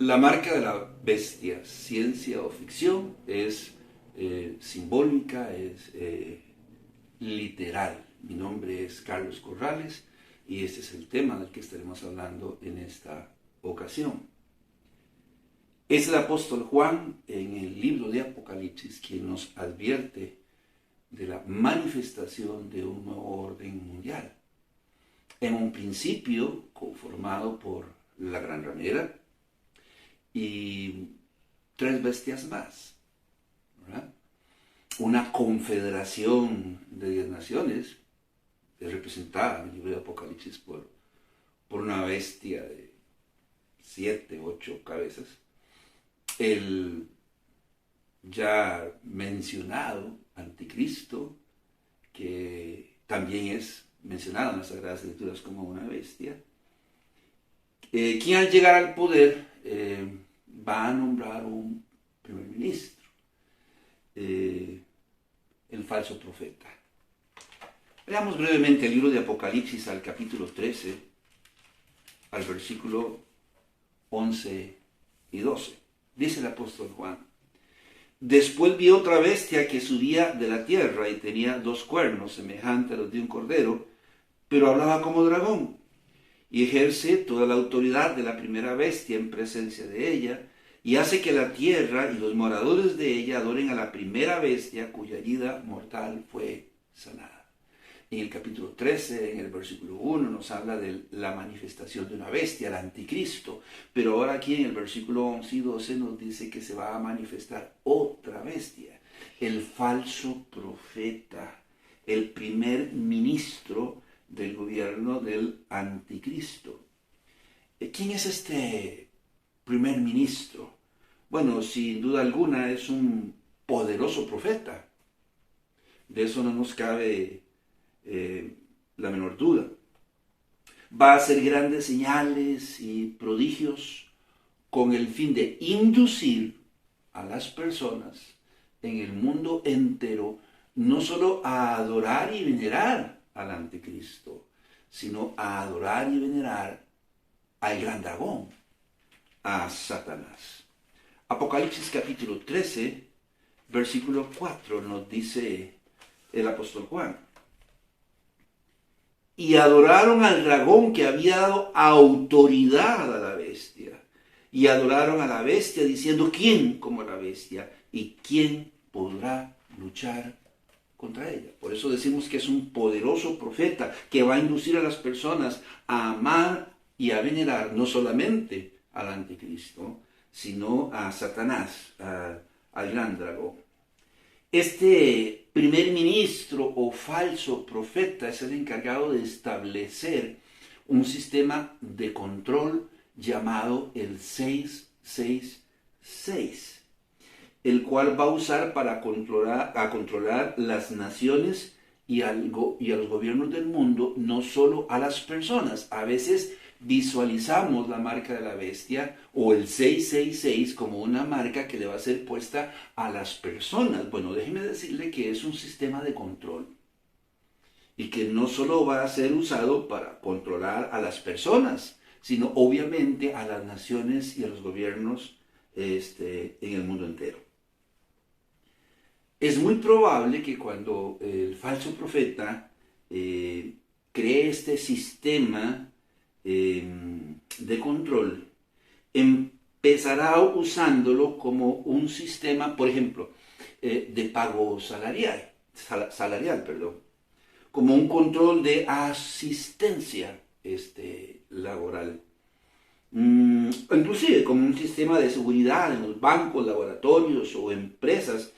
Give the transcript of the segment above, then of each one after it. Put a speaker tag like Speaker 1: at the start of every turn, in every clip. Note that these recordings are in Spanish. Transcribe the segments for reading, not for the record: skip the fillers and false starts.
Speaker 1: La marca de la bestia, ciencia o ficción, es simbólica, es literal. Mi nombre es Carlos Corrales y este es el tema del que estaremos hablando en esta ocasión. Es el apóstol Juan en el libro de Apocalipsis quien nos advierte de la manifestación de un nuevo orden mundial. En un principio conformado por la gran ramera y 3 bestias más, ¿verdad? Una confederación de 10 naciones es representada en el libro de Apocalipsis por una bestia de 7, 8 cabezas. El ya mencionado anticristo, que también es mencionado en las Sagradas Escrituras como una bestia, quien al llegar al poder va a nombrar un primer ministro, el falso profeta. Veamos brevemente el libro de Apocalipsis al capítulo 13, al versículo 11 y 12. Dice el apóstol Juan: Después vi otra bestia que subía de la tierra y tenía 2 cuernos semejantes a los de un cordero, pero hablaba como dragón, y ejerce toda la autoridad de la primera bestia en presencia de ella, y hace que la tierra y los moradores de ella adoren a la primera bestia cuya herida mortal fue sanada. En el capítulo 13, en el versículo 1, nos habla de la manifestación de una bestia, el anticristo. Pero ahora aquí en el versículo 11 y 12 nos dice que se va a manifestar otra bestia, el falso profeta, el primer ministro del gobierno del anticristo. ¿Quién es este primer ministro? Bueno, sin duda alguna es un poderoso profeta. De eso no nos cabe la menor duda. Va a hacer grandes señales y prodigios con el fin de inducir a las personas en el mundo entero no solo a adorar y venerar al anticristo, sino a adorar y venerar al gran dragón, a Satanás. Apocalipsis capítulo 13, versículo 4 nos dice el apóstol Juan: Y adoraron al dragón que había dado autoridad a la bestia. Y adoraron a la bestia diciendo: ¿quién como la bestia? ¿Y quién podrá luchar contra ella? Por eso decimos que es un poderoso profeta que va a inducir a las personas a amar y a venerar no solamente al anticristo, sino a Satanás, al gran dragón. Este primer ministro o falso profeta es el encargado de establecer un sistema de control llamado el 666, el cual va a usar para controlar las naciones y a los gobiernos del mundo, no solo a las personas. A veces visualizamos la marca de la bestia o el 666 como una marca que le va a ser puesta a las personas. Bueno, déjeme decirle que es un sistema de control y que no solo va a ser usado para controlar a las personas, sino obviamente a las naciones y a los gobiernos en el mundo entero. Es muy probable que cuando el falso profeta cree este sistema de control, empezará usándolo como un sistema, por ejemplo, de pago salarial, como un control de asistencia laboral, inclusive como un sistema de seguridad en los bancos, laboratorios o empresas,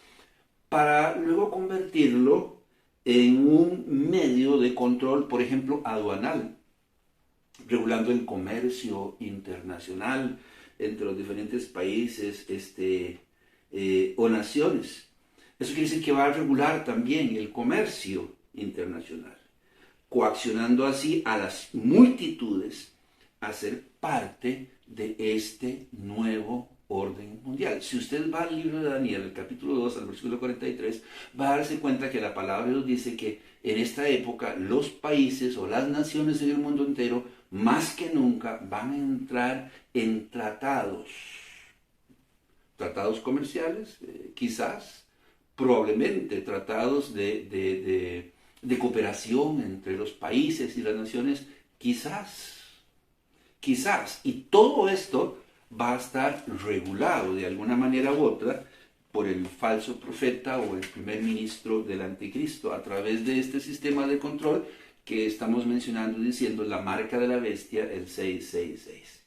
Speaker 1: para luego convertirlo en un medio de control, por ejemplo, aduanal, regulando el comercio internacional entre los diferentes países o naciones. Eso quiere decir que va a regular también el comercio internacional, coaccionando así a las multitudes a ser parte de este nuevo orden mundial. Si usted va al libro de Daniel, el capítulo 2, al versículo 43, va a darse cuenta que la palabra de Dios dice que en esta época los países o las naciones en el mundo entero más que nunca van a entrar en tratados comerciales, quizás, probablemente tratados de cooperación entre los países y las naciones, quizás, y todo esto va a estar regulado de alguna manera u otra por el falso profeta o el primer ministro del anticristo a través de este sistema de control que estamos mencionando diciendo la marca de la bestia, el 666.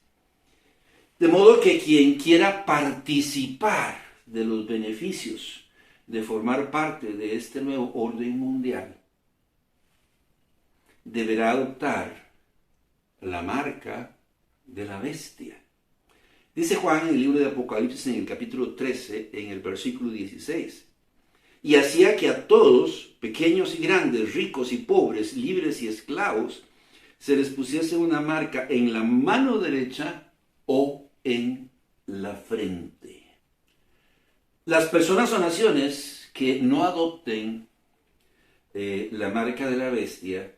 Speaker 1: De modo que quien quiera participar de los beneficios de formar parte de este nuevo orden mundial deberá adoptar la marca de la bestia. Dice Juan en el libro de Apocalipsis en el capítulo 13, en el versículo 16. Y hacía que a todos, pequeños y grandes, ricos y pobres, libres y esclavos, se les pusiese una marca en la mano derecha o en la frente. Las personas o naciones que no adopten la marca de la bestia,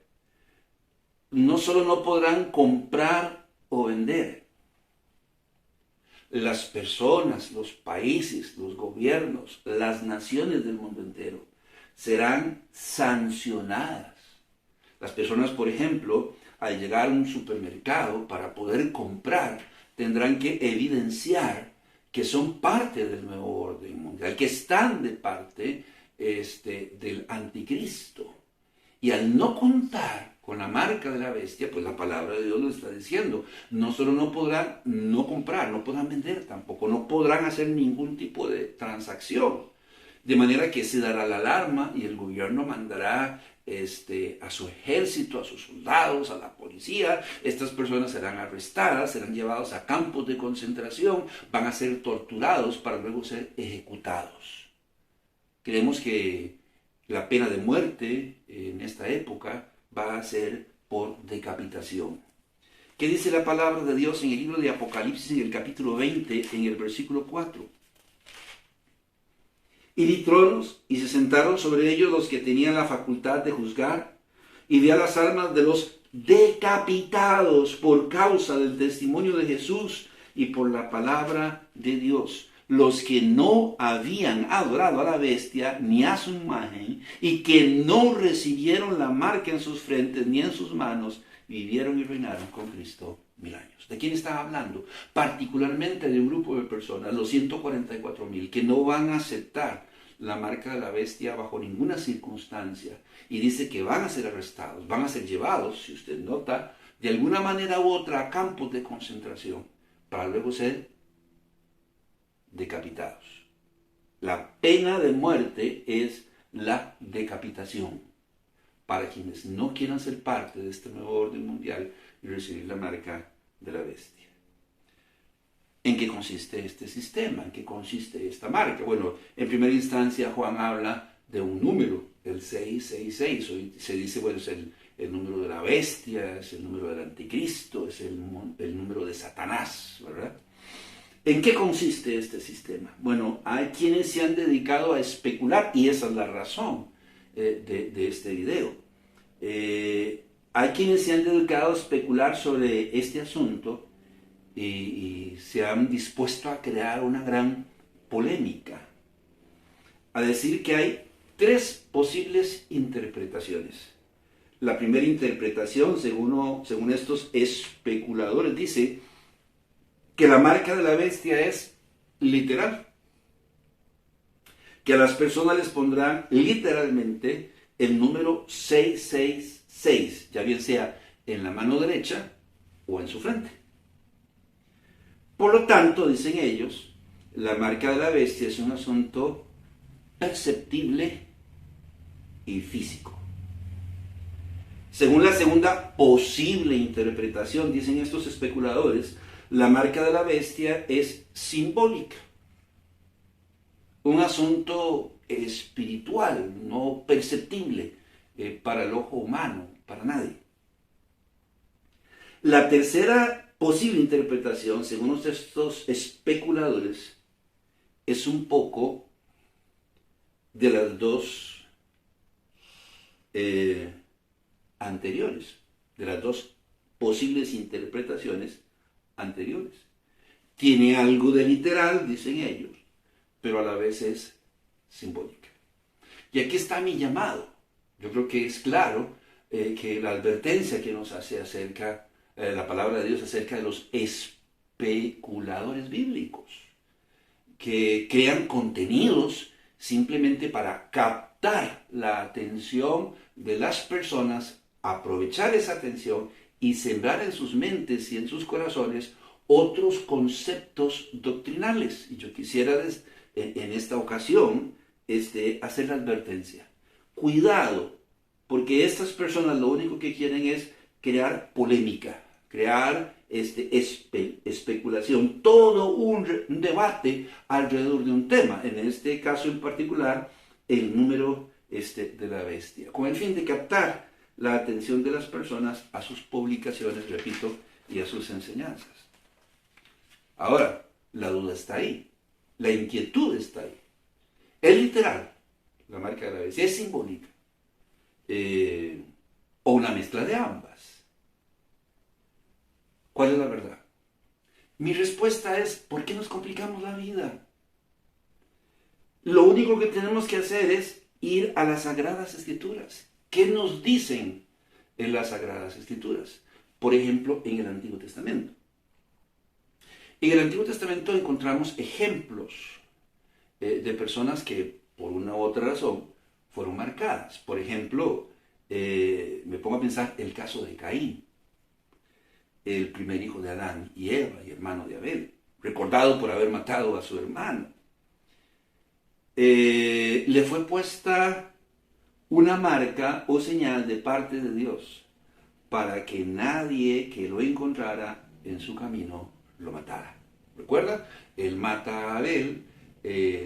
Speaker 1: no solo no podrán comprar o vender. Las personas, los países, los gobiernos, las naciones del mundo entero serán sancionadas. Las personas, por ejemplo, al llegar a un supermercado para poder comprar, tendrán que evidenciar que son parte del nuevo orden mundial, que están de parte del anticristo. Y al no contar con la marca de la bestia, pues la palabra de Dios lo está diciendo. No solo no podrán no comprar, no podrán vender tampoco, no podrán hacer ningún tipo de transacción. De manera que se dará la alarma y el gobierno mandará a su ejército, a sus soldados, a la policía. Estas personas serán arrestadas, serán llevados a campos de concentración, van a ser torturados para luego ser ejecutados. Creemos que la pena de muerte en esta época va a ser por decapitación. ¿Qué dice la palabra de Dios en el libro de Apocalipsis, en el capítulo 20, en el versículo 4? Y vi tronos, y se sentaron sobre ellos los que tenían la facultad de juzgar, y vi a las almas de los decapitados por causa del testimonio de Jesús y por la palabra de Dios, los que no habían adorado a la bestia ni a su imagen, y que no recibieron la marca en sus frentes ni en sus manos, vivieron y reinaron con Cristo 1000 años. ¿De quién está hablando? Particularmente de un grupo de personas, los 144,000, que no van a aceptar la marca de la bestia bajo ninguna circunstancia. Y dice que van a ser arrestados, van a ser llevados, si usted nota, de alguna manera u otra a campos de concentración, para luego ser decapitados. La pena de muerte es la decapitación para quienes no quieran ser parte de este nuevo orden mundial y recibir la marca de la bestia. ¿En qué consiste este sistema? ¿En qué consiste esta marca? Bueno, en primera instancia Juan habla de un número, el 666. Hoy se dice, bueno, es el número de la bestia, es el número del anticristo, es el número de Satanás, ¿verdad? ¿En qué consiste este sistema? Bueno, hay quienes se han dedicado a especular, y esa es la razón de este video. Hay quienes se han dedicado a especular sobre este asunto y se han dispuesto a crear una gran polémica, a decir que hay 3 posibles interpretaciones. La primera interpretación, según estos especuladores, dice que la marca de la bestia es literal, que a las personas les pondrán literalmente el número 666, ya bien sea en la mano derecha o en su frente. Por lo tanto, dicen ellos, la marca de la bestia es un asunto perceptible y físico. Según la segunda posible interpretación, dicen estos especuladores, la marca de la bestia es simbólica, un asunto espiritual, no perceptible para el ojo humano, para nadie. La tercera posible interpretación, según estos especuladores, es un poco de las dos anteriores, de las dos posibles interpretaciones anteriores. Tiene algo de literal, dicen ellos, pero a la vez es simbólica. Y aquí está mi llamado. Yo creo que es claro que la advertencia que nos hace acerca, la palabra de Dios acerca de los especuladores bíblicos, que crean contenidos simplemente para captar la atención de las personas, aprovechar esa atención y sembrar en sus mentes y en sus corazones otros conceptos doctrinales. Y yo quisiera en esta ocasión hacer la advertencia. Cuidado, porque estas personas lo único que quieren es crear polémica, crear especulación, todo un debate alrededor de un tema, en este caso en particular, el número de la bestia, con el fin de captar la atención de las personas a sus publicaciones, repito, y a sus enseñanzas. Ahora, la duda está ahí, la inquietud está ahí. ¿Es literal la marca de la bestia? ¿Es simbólica? ¿O una mezcla de ambas? ¿Cuál es la verdad? Mi respuesta es, ¿por qué nos complicamos la vida? Lo único que tenemos que hacer es ir a las Sagradas Escrituras. ¿Qué nos dicen en las Sagradas Escrituras? Por ejemplo, en el Antiguo Testamento. En el Antiguo Testamento encontramos ejemplos de personas que, por una u otra razón, fueron marcadas. Por ejemplo, me pongo a pensar el caso de Caín, el primer hijo de Adán y Eva, y hermano de Abel, recordado por haber matado a su hermano. Le fue puesta una marca o señal de parte de Dios para que nadie que lo encontrara en su camino lo matara. ¿Recuerda? Él mata a Abel,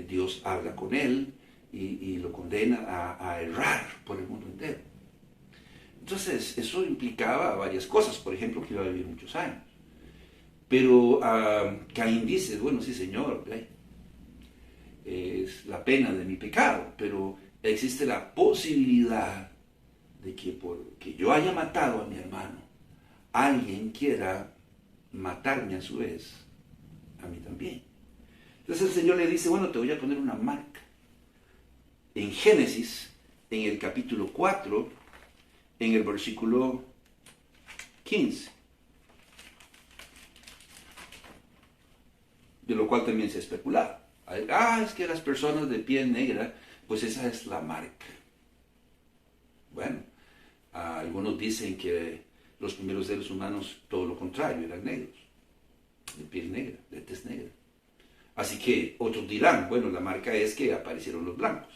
Speaker 1: Dios habla con él y lo condena a errar por el mundo entero. Entonces, eso implicaba varias cosas. Por ejemplo, que iba a vivir muchos años. Pero Caín dice, bueno, sí señor, es la pena de mi pecado, pero existe la posibilidad de que porque yo haya matado a mi hermano, alguien quiera matarme a su vez, a mí también. Entonces el Señor le dice, bueno, te voy a poner una marca. En Génesis, en el capítulo 4, en el versículo 15, de lo cual también se especulaba. Es que las personas de piel negra, pues esa es la marca. Bueno, algunos dicen que los primeros seres humanos, todo lo contrario, eran negros, de piel negra, de tez negra. Así que otros dirán, bueno, la marca es que aparecieron los blancos,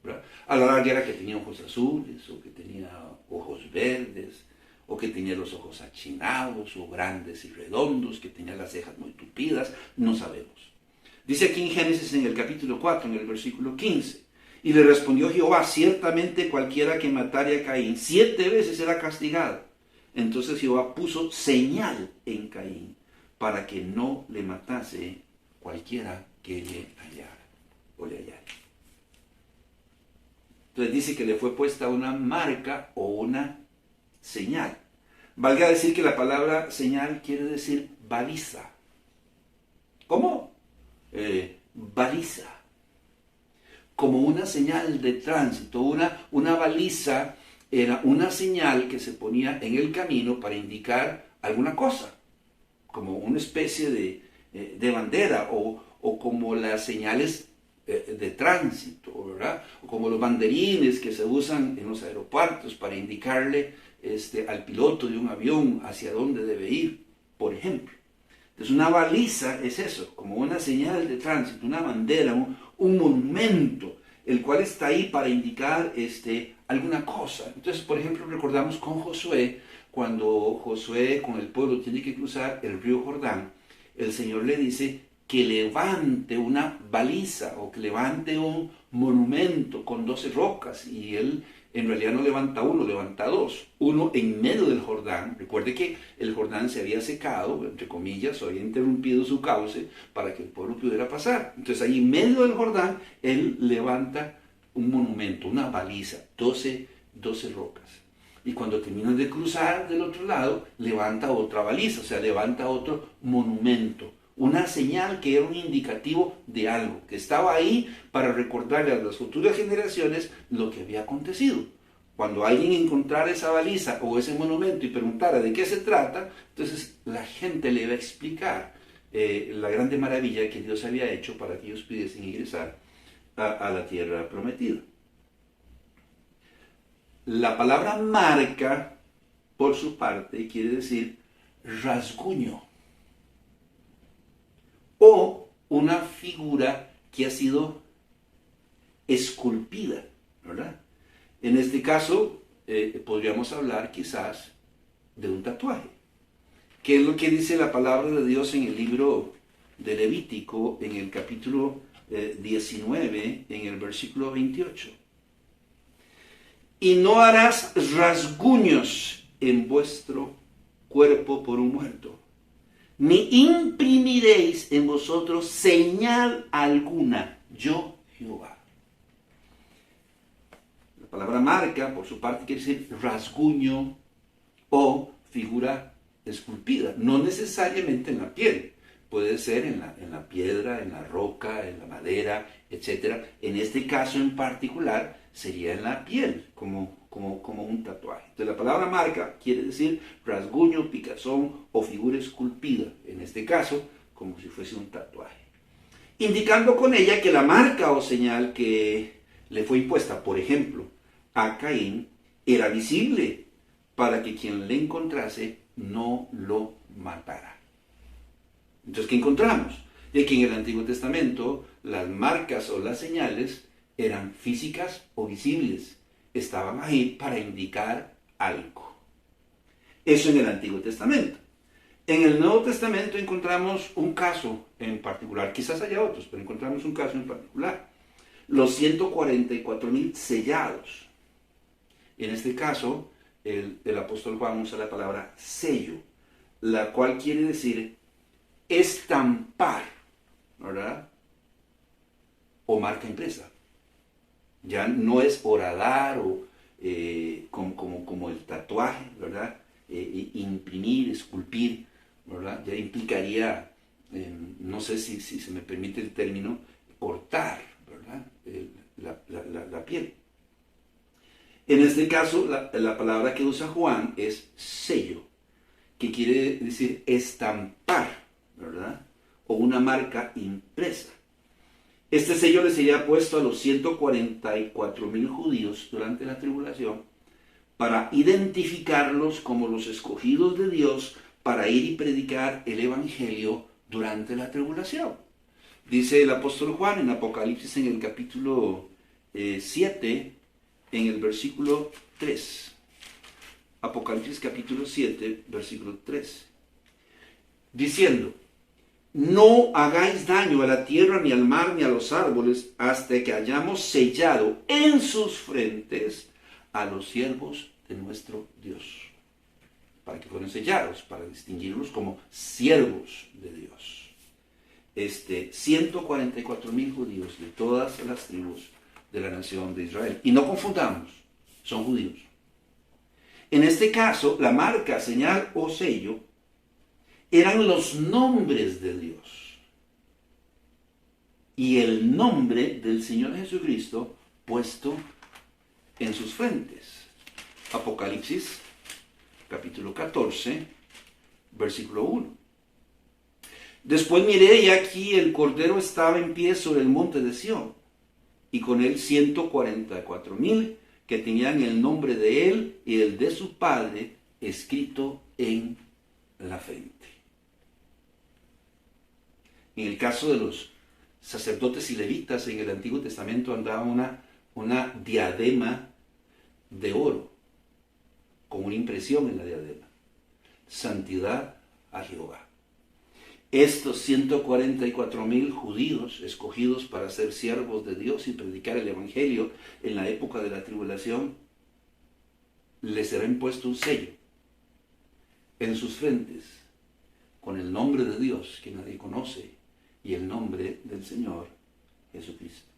Speaker 1: ¿verdad? A la larga era que tenía ojos azules, o que tenía ojos verdes, o que tenía los ojos achinados, o grandes y redondos, que tenía las cejas muy tupidas, no sabemos. Dice aquí en Génesis, en el capítulo 4, en el versículo 15, y le respondió Jehová, ciertamente cualquiera que matare a Caín 7 veces será castigado. Entonces Jehová puso señal en Caín, para que no le matase cualquiera que le hallara o le hallare. Entonces dice que le fue puesta una marca o una señal. Valga decir que la palabra señal quiere decir baliza. ¿Cómo? Baliza. Como una señal de tránsito. Una baliza era una señal que se ponía en el camino para indicar alguna cosa. Como una especie de bandera o como las señales de tránsito, ¿verdad? O como los banderines que se usan en los aeropuertos para indicarle al piloto de un avión hacia dónde debe ir, por ejemplo. Entonces una baliza es eso, como una señal de tránsito, una bandera, un monumento, el cual está ahí para indicar alguna cosa. Entonces, por ejemplo, recordamos con Josué, cuando Josué con el pueblo tiene que cruzar el río Jordán, el Señor le dice que levante una baliza o que levante un monumento con 12 rocas, y él en realidad no levanta uno, levanta 2, uno en medio del Jordán. Recuerde que el Jordán se había secado, entre comillas, o había interrumpido su cauce para que el pueblo pudiera pasar. Entonces ahí en medio del Jordán él levanta un monumento, una baliza, 12 rocas. y cuando terminan de cruzar del otro lado, levanta otra baliza, o sea, levanta otro monumento, una señal que era un indicativo de algo, que estaba ahí para recordarle a las futuras generaciones lo que había acontecido. Cuando alguien encontrara esa baliza o ese monumento y preguntara de qué se trata, entonces la gente le iba a explicar la grande maravilla que Dios había hecho para que ellos pudiesen ingresar a la tierra prometida. La palabra marca, por su parte, quiere decir rasguño o una figura que ha sido esculpida, ¿verdad? En este caso, podríamos hablar quizás de un tatuaje. ¿Qué es lo que dice la palabra de Dios en el libro de Levítico, en el capítulo 19, en el versículo 28? Y no harás rasguños en vuestro cuerpo por un muerto, ni imprimiréis en vosotros señal alguna, yo Jehová. La palabra marca, por su parte, quiere decir rasguño o figura esculpida, no necesariamente en la piel, puede ser en la piedra, en la roca, en la madera, etc. En este caso en particular sería en la piel, como un tatuaje. Entonces la palabra marca quiere decir rasguño, picazón o figura esculpida, en este caso como si fuese un tatuaje, indicando con ella que la marca o señal que le fue impuesta, por ejemplo, a Caín, era visible para que quien le encontrase no lo matara. Entonces, ¿qué encontramos? De que en el Antiguo Testamento las marcas o las señales eran físicas o visibles. Estaban ahí para indicar algo. Eso en el Antiguo Testamento. En el Nuevo Testamento encontramos un caso en particular, quizás haya otros, pero encontramos un caso en particular. Los 144,000 sellados. En este caso, el apóstol Juan usa la palabra sello, la cual quiere decir estampar, ¿verdad? O marca impresa. Ya no es horadar o como el tatuaje, ¿verdad? Imprimir, esculpir, ¿verdad? Ya implicaría, no sé si se me permite el término, cortar, ¿verdad? La piel. En este caso, la palabra que usa Juan es sello, que quiere decir estampar, ¿verdad? O una marca impresa. Este sello le sería puesto a los 144,000 judíos durante la tribulación para identificarlos como los escogidos de Dios para ir y predicar el evangelio durante la tribulación. Dice el apóstol Juan en Apocalipsis en el capítulo 7, en el versículo 3. Apocalipsis capítulo 7, versículo 3. Diciendo: no hagáis daño a la tierra, ni al mar, ni a los árboles, hasta que hayamos sellado en sus frentes a los siervos de nuestro Dios. Para que fueran sellados, para distinguirlos como siervos de Dios. 144,000 judíos de todas las tribus de la nación de Israel. Y no confundamos, son judíos. En este caso, la marca, señal o sello eran los nombres de Dios y el nombre del Señor Jesucristo puesto en sus frentes. Apocalipsis capítulo 14, versículo 1. Después miré y aquí el Cordero estaba en pie sobre el monte de Sión, y con él 144,000 que tenían el nombre de él y el de su padre escrito en la frente. En el caso de los sacerdotes y levitas en el Antiguo Testamento andaba una diadema de oro, con una impresión en la diadema: santidad a Jehová. Estos 144,000 judíos escogidos para ser siervos de Dios y predicar el evangelio en la época de la tribulación, les será impuesto un sello en sus frentes con el nombre de Dios que nadie conoce y el nombre del Señor Jesucristo.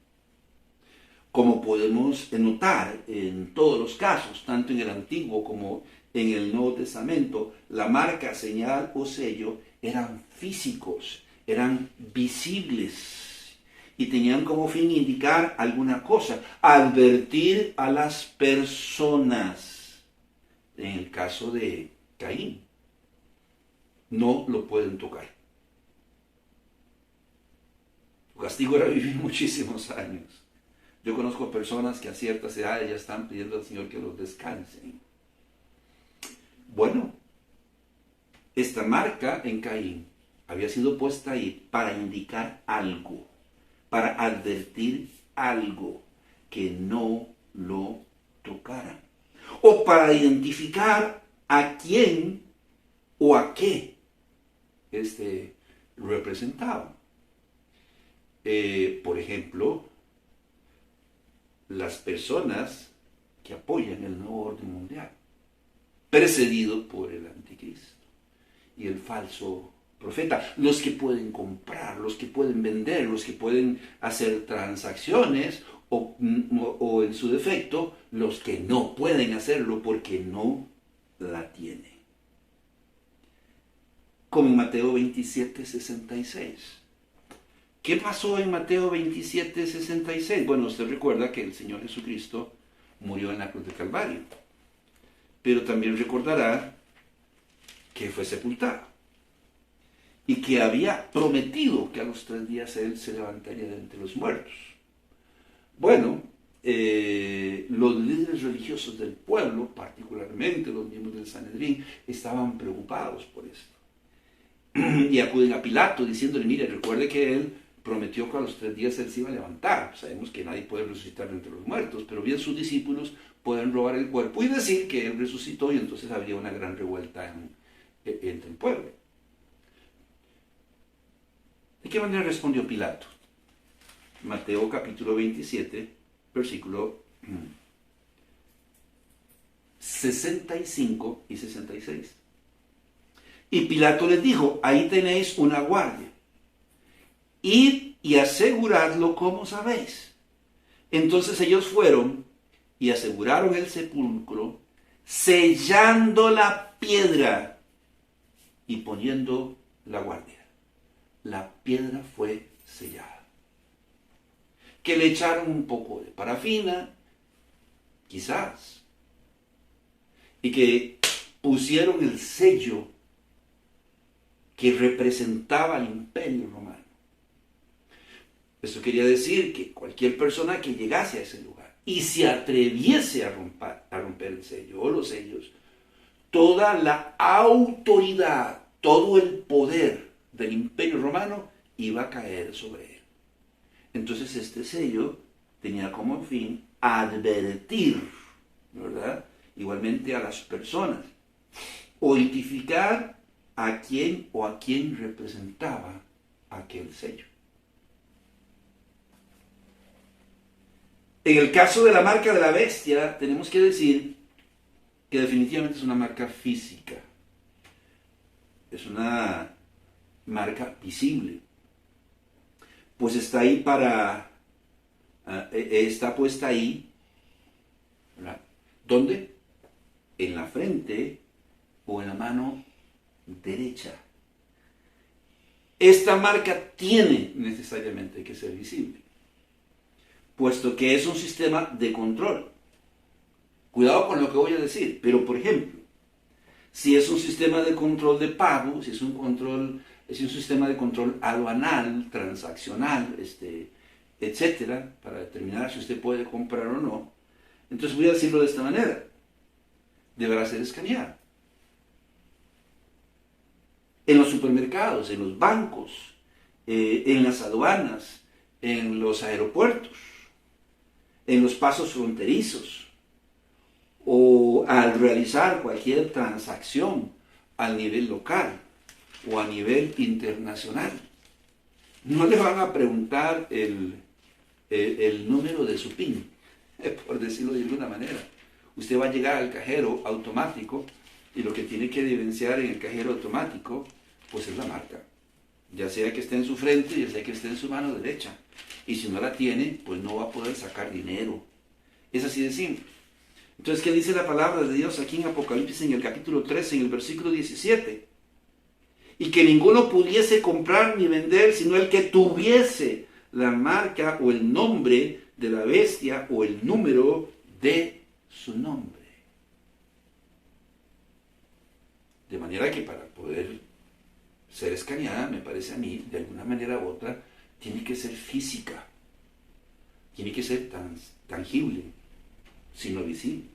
Speaker 1: Como podemos notar en todos los casos, tanto en el Antiguo como en el Nuevo Testamento, la marca, señal o sello eran físicos, eran visibles y tenían como fin indicar alguna cosa, advertir a las personas. En el caso de Caín, no lo pueden tocar. Su castigo era vivir muchísimos años. Yo conozco personas que a ciertas edades ya están pidiendo al Señor que los descansen. Bueno, esta marca en Caín había sido puesta ahí para indicar algo, para advertir algo, que no lo tocaran, o para identificar a quién o a qué representaba. Por ejemplo, las personas que apoyan el nuevo orden mundial, precedido por el anticristo y el falso profeta, los que pueden comprar, los que pueden vender, los que pueden hacer transacciones o en su defecto, los que no pueden hacerlo porque no la tienen. Como en Mateo 27:66. ¿Qué pasó en Mateo 27:66? Bueno, usted recuerda que el Señor Jesucristo murió en la cruz del Calvario, pero también recordará que fue sepultado y que había prometido que a los 3 días Él se levantaría de entre los muertos. Bueno, los líderes religiosos del pueblo, particularmente los miembros del Sanedrín, estaban preocupados por esto. Y acuden a Pilato diciéndole, mire, recuerde que Él prometió que a los 3 días Él se iba a levantar. Sabemos que nadie puede resucitar de entre los muertos, pero bien sus discípulos pueden robar el cuerpo y decir que Él resucitó, y entonces habría una gran revuelta entre el pueblo. ¿De qué manera respondió Pilato? Mateo capítulo 27, versículo 65 y 66. Y Pilato les dijo, ahí tenéis una guardia. Id y aseguradlo como sabéis. Entonces ellos fueron y aseguraron el sepulcro, sellando la piedra y poniendo la guardia. La piedra fue sellada. Que le echaron un poco de parafina, quizás, y que pusieron el sello que representaba al Imperio Romano. Eso quería decir que cualquier persona que llegase a ese lugar y se atreviese a romper el sello o los sellos, toda la autoridad, todo el poder del Imperio Romano iba a caer sobre él. Entonces este sello tenía como fin advertir, ¿verdad?, igualmente a las personas, o identificar a quién o a quién representaba aquel sello. En el caso de la marca de la bestia, tenemos que decir que definitivamente es una marca física. Es una marca visible. Pues está ahí está puesta ahí, ¿verdad? ¿Dónde? En la frente o en la mano derecha. Esta marca tiene necesariamente que ser visible, puesto que es un sistema de control. Cuidado con lo que voy a decir, pero por ejemplo, si es un sistema de control de pago, si es un sistema de control aduanal, transaccional, etcétera, para determinar si usted puede comprar o no, entonces voy a decirlo de esta manera: deberá ser escaneado. En los supermercados, en los bancos, en las aduanas, en los aeropuertos, en los pasos fronterizos, o al realizar cualquier transacción a nivel local o a nivel internacional. No le van a preguntar el número de su PIN, por decirlo de alguna manera. Usted va a llegar al cajero automático y lo que tiene que evidenciar en el cajero automático pues es la marca, ya sea que esté en su frente, ya sea que esté en su mano derecha. y si no la tiene, pues no va a poder sacar dinero. Es así de simple. Entonces, ¿qué dice la palabra de Dios aquí en Apocalipsis, en el capítulo 13, en el versículo 17? Y que ninguno pudiese comprar ni vender, sino el que tuviese la marca o el nombre de la bestia o el número de su nombre. De manera que para poder ser escaneada, me parece a mí, de alguna manera u otra, tiene que ser física, tiene que ser tangible, sino visible.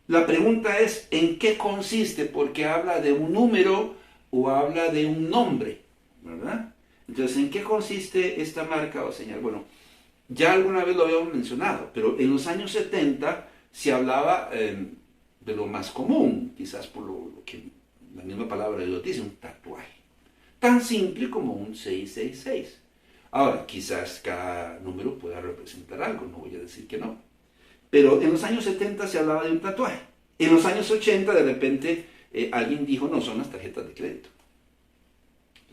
Speaker 1: La pregunta es, ¿en qué consiste? Porque habla de un número o habla de un nombre, ¿verdad? Entonces, ¿en qué consiste esta marca o señal? Bueno, ya alguna vez lo habíamos mencionado, pero en los años 70 se hablaba de lo más común, quizás por lo que la misma palabra de Dios dice, un tatuaje. Tan simple como un 666. Ahora, quizás cada número pueda representar algo, no voy a decir que no. Pero en los años 70 se hablaba de un tatuaje. En los años 80 de repente alguien dijo, no, son las tarjetas de crédito.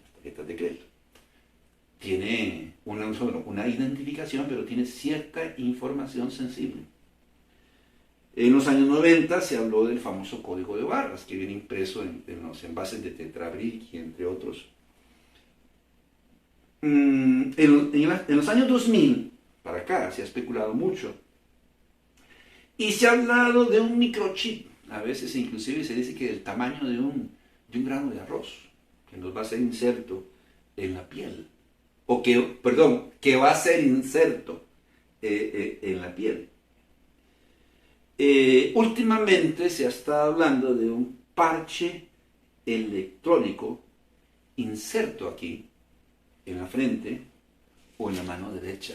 Speaker 1: Las tarjetas de crédito. Tiene una identificación, pero tiene cierta información sensible. En los años 90 se habló del famoso código de barras que viene impreso en los envases de Tetra Brick y entre otros. En los años 2000, para acá, se ha especulado mucho. Y se ha hablado de un microchip. A veces inclusive se dice que del tamaño de un grano de arroz, que nos va a ser inserto en la piel. Que va a ser inserto en la piel. Últimamente se ha estado hablando de un parche electrónico inserto aquí, en la frente o en la mano derecha.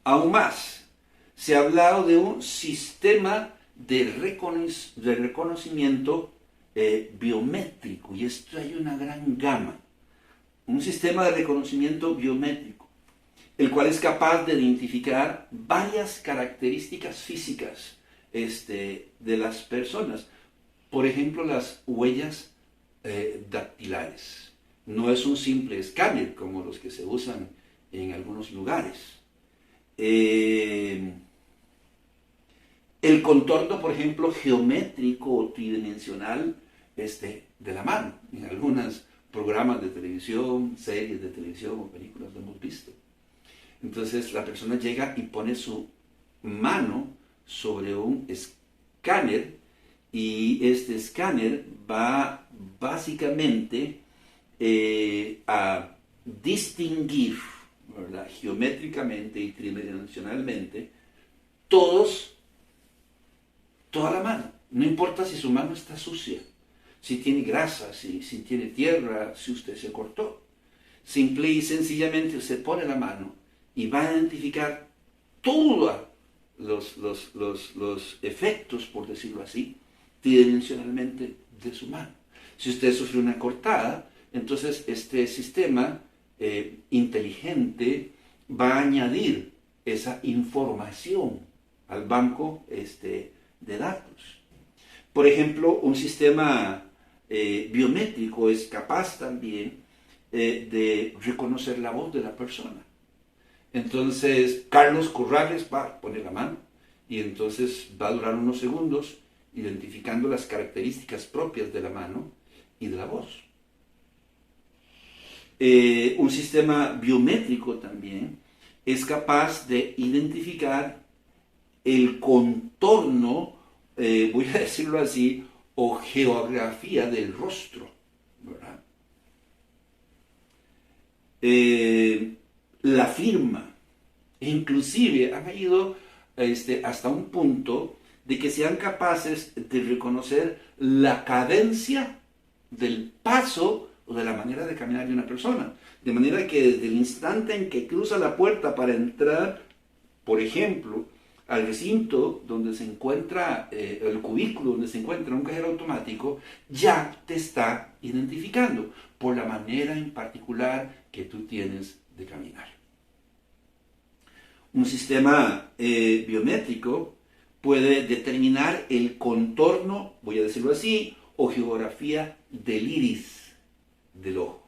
Speaker 1: Aún más, se ha hablado de un sistema de reconocimiento biométrico, y esto hay una gran gama. Un sistema de reconocimiento biométrico, el cual es capaz de identificar varias características físicas de las personas. Por ejemplo, las huellas dactilares. No es un simple escáner como los que se usan en algunos lugares. El contorno, por ejemplo, geométrico o tridimensional de la mano. En algunos programas de televisión, series de televisión o películas lo hemos visto. Entonces la persona llega y pone su mano sobre un escáner y este escáner va básicamente a distinguir, ¿verdad?, geométricamente y tridimensionalmente toda la mano. No importa si su mano está sucia, si tiene grasa, si tiene tierra, si usted se cortó. Simple y sencillamente usted pone la mano y va a identificar todos los efectos, por decirlo así, tridimensionalmente de su mano. Si usted sufrió una cortada, entonces este sistema inteligente va a añadir esa información al banco de datos. Por ejemplo, un sistema biométrico es capaz también de reconocer la voz de la persona. Entonces, Carlos Corrales va a poner la mano y entonces va a durar unos segundos identificando las características propias de la mano y de la voz. Un sistema biométrico también es capaz de identificar el contorno, voy a decirlo así, o geografía del rostro, ¿verdad? La firma, inclusive han ido hasta un punto de que sean capaces de reconocer la cadencia del paso o de la manera de caminar de una persona. De manera que desde el instante en que cruza la puerta para entrar, por ejemplo, al recinto donde se encuentra, el cubículo donde se encuentra un cajero automático, ya te está identificando por la manera en particular que tú tienes de caminar. Un sistema biométrico puede determinar el contorno, voy a decirlo así, o geografía del iris del ojo.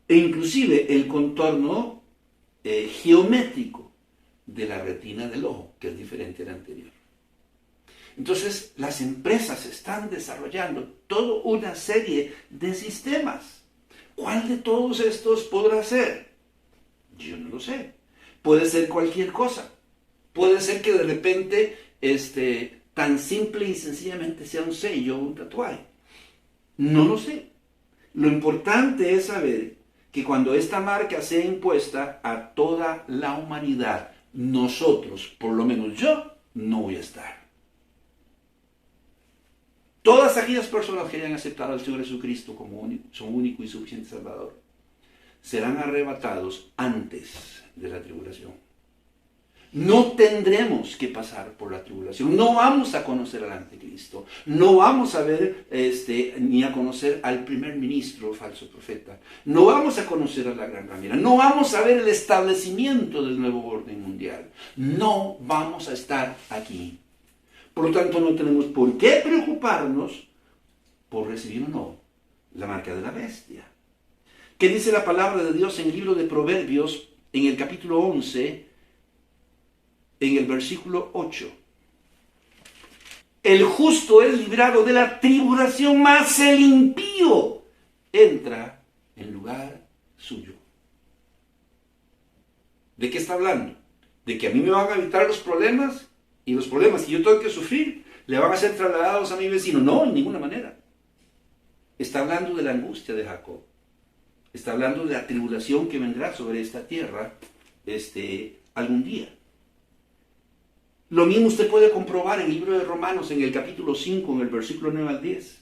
Speaker 1: e inclusive el contorno geométrico de la retina del ojo, que es diferente al anterior. Entonces, las empresas están desarrollando toda una serie de sistemas. ¿Cuál de todos estos podrá ser? Yo no lo sé. Puede ser cualquier cosa. Puede ser que de repente tan simple y sencillamente sea un sello o un tatuaje. No lo sé. Lo importante es saber que cuando esta marca sea impuesta a toda la humanidad, nosotros, por lo menos yo, no voy a estar. Todas aquellas personas que hayan aceptado al Señor Jesucristo como su único y suficiente Salvador, serán arrebatados antes de la tribulación. No tendremos que pasar por la tribulación. No vamos a conocer al anticristo. No vamos a ver ni a conocer al primer ministro falso profeta. No vamos a conocer a la gran ramera. No vamos a ver el establecimiento del nuevo orden mundial. No vamos a estar aquí. Por lo tanto, no tenemos por qué preocuparnos por recibir o no la marca de la bestia. ¿Qué dice la palabra de Dios en el libro de Proverbios, en el capítulo 11, en el versículo 8? El justo es librado de la tribulación, mas el impío entra en lugar suyo. ¿De qué está hablando? ¿De que a mí me van a evitar los problemas? Y los problemas que yo tengo que sufrir le van a ser trasladados a mi vecino. No, en ninguna manera. Está hablando de la angustia de Jacob. Está hablando de la tribulación que vendrá sobre esta tierra algún día. Lo mismo usted puede comprobar en el libro de Romanos, en el capítulo 5, en el versículo 9 al 10.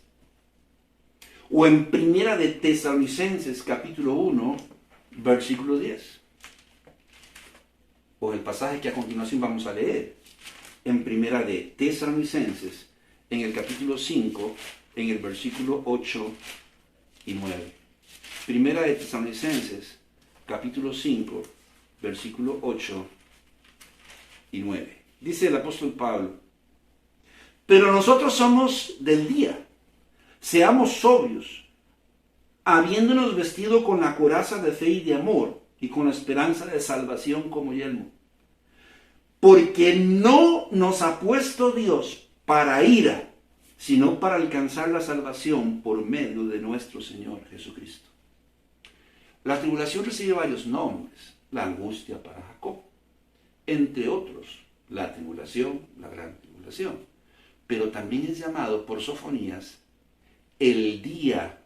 Speaker 1: O en Primera de Tesalonicenses, capítulo 1, versículo 10. O el pasaje que a continuación vamos a leer. En Primera de Tesalonicenses, en el capítulo 5, en el versículo 8 y 9. Primera de Tesalonicenses, capítulo 5, versículo 8 y 9. Dice el apóstol Pablo: pero nosotros somos del día, seamos sobrios, habiéndonos vestido con la coraza de fe y de amor, y con la esperanza de salvación como yelmo. Porque no nos ha puesto Dios para ira, sino para alcanzar la salvación por medio de nuestro Señor Jesucristo. La tribulación recibe varios nombres. La angustia para Jacob, entre otros, la tribulación, la gran tribulación. Pero también es llamado por Sofonías el día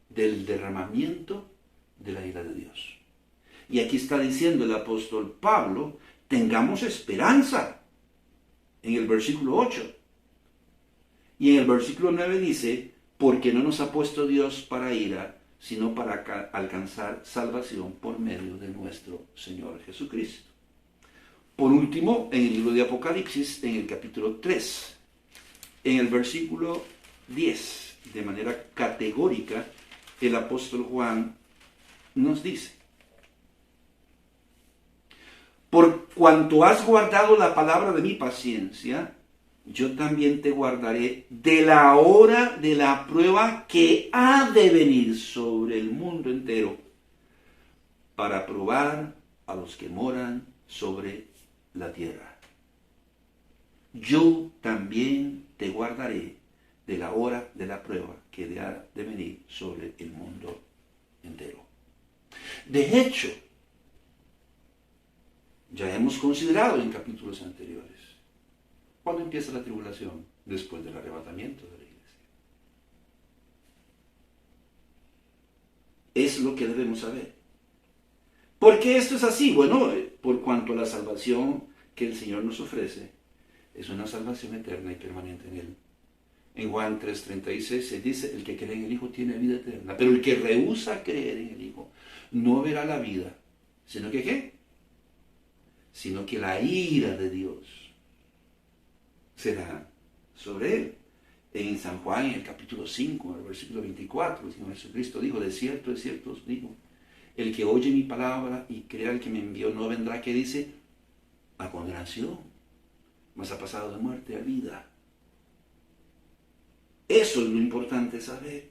Speaker 1: del derramamiento de la ira de Dios. Y aquí está diciendo el apóstol Pablo: tengamos esperanza, en el versículo 8. Y en el versículo 9 dice: porque no nos ha puesto Dios para ira, sino para alcanzar salvación por medio de nuestro Señor Jesucristo. Por último, en el libro de Apocalipsis, en el capítulo 3, en el versículo 10, de manera categórica, el apóstol Juan nos dice: por cuanto has guardado la palabra de mi paciencia, yo también te guardaré de la hora de la prueba que ha de venir sobre el mundo entero, para probar a los que moran sobre la tierra. Yo también te guardaré de la hora de la prueba que ha de venir sobre el mundo entero. De hecho, ya hemos considerado en capítulos anteriores, ¿cuándo empieza la tribulación? Después del arrebatamiento de la iglesia. Es lo que debemos saber. ¿Por qué esto es así? Bueno, por cuanto la salvación que el Señor nos ofrece es una salvación eterna y permanente en Él. En Juan 3:36 se dice: el que cree en el Hijo tiene vida eterna, pero el que rehúsa creer en el Hijo no verá la vida, sino que ¿qué? Sino que la ira de Dios será sobre él. En San Juan, en el capítulo 5, en el versículo 24, el Señor Jesucristo dijo: de cierto os digo, el que oye mi palabra y crea al que me envió no vendrá, que dice, a condenación, mas ha pasado de muerte a vida. Eso es lo importante saber,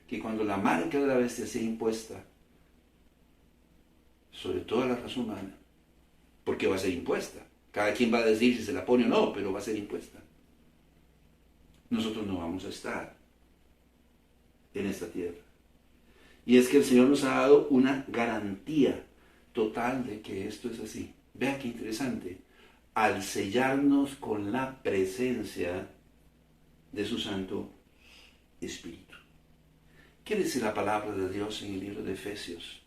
Speaker 1: que cuando la marca de la bestia sea impuesta, sobre toda la raza humana, porque va a ser impuesta. Cada quien va a decir si se la pone o no, pero va a ser impuesta. Nosotros no vamos a estar en esta tierra. Y es que el Señor nos ha dado una garantía total de que esto es así. Vea qué interesante. Al sellarnos con la presencia de su Santo Espíritu. ¿Qué dice la palabra de Dios en el libro de Efesios,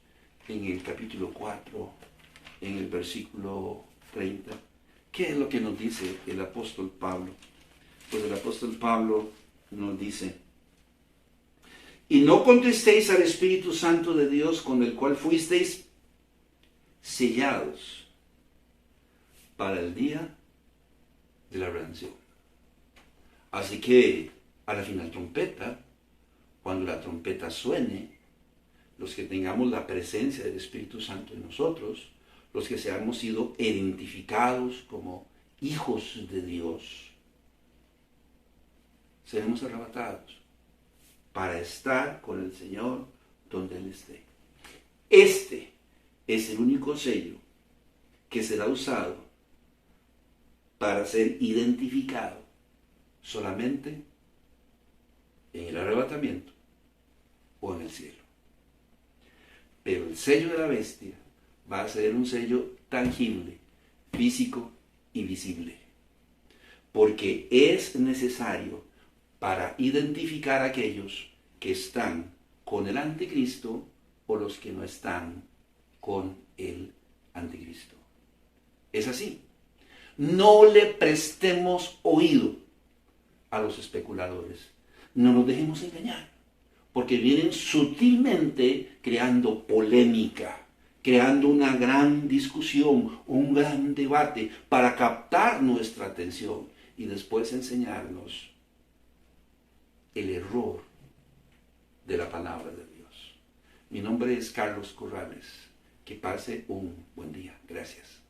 Speaker 1: en el capítulo 4, en el versículo 30? ¿Qué es lo que nos dice el apóstol Pablo? Pues el apóstol Pablo nos dice: y no contristéis al Espíritu Santo de Dios, con el cual fuisteis sellados para el día de la redención. Así que a la final trompeta, cuando la trompeta suene, los que tengamos la presencia del Espíritu Santo en nosotros, los que seamos sido identificados como hijos de Dios, seremos arrebatados para estar con el Señor donde Él esté. Este es el único sello que será usado para ser identificado solamente en el arrebatamiento o en el cielo. Pero el sello de la bestia va a ser un sello tangible, físico y visible, porque es necesario para identificar a aquellos que están con el anticristo o los que no están con el anticristo. Es así. No le prestemos oído a los especuladores. No nos dejemos engañar, porque vienen sutilmente creando polémica, creando una gran discusión, un gran debate para captar nuestra atención y después enseñarnos el error de la palabra de Dios. Mi nombre es Carlos Corrales. Que pase un buen día. Gracias.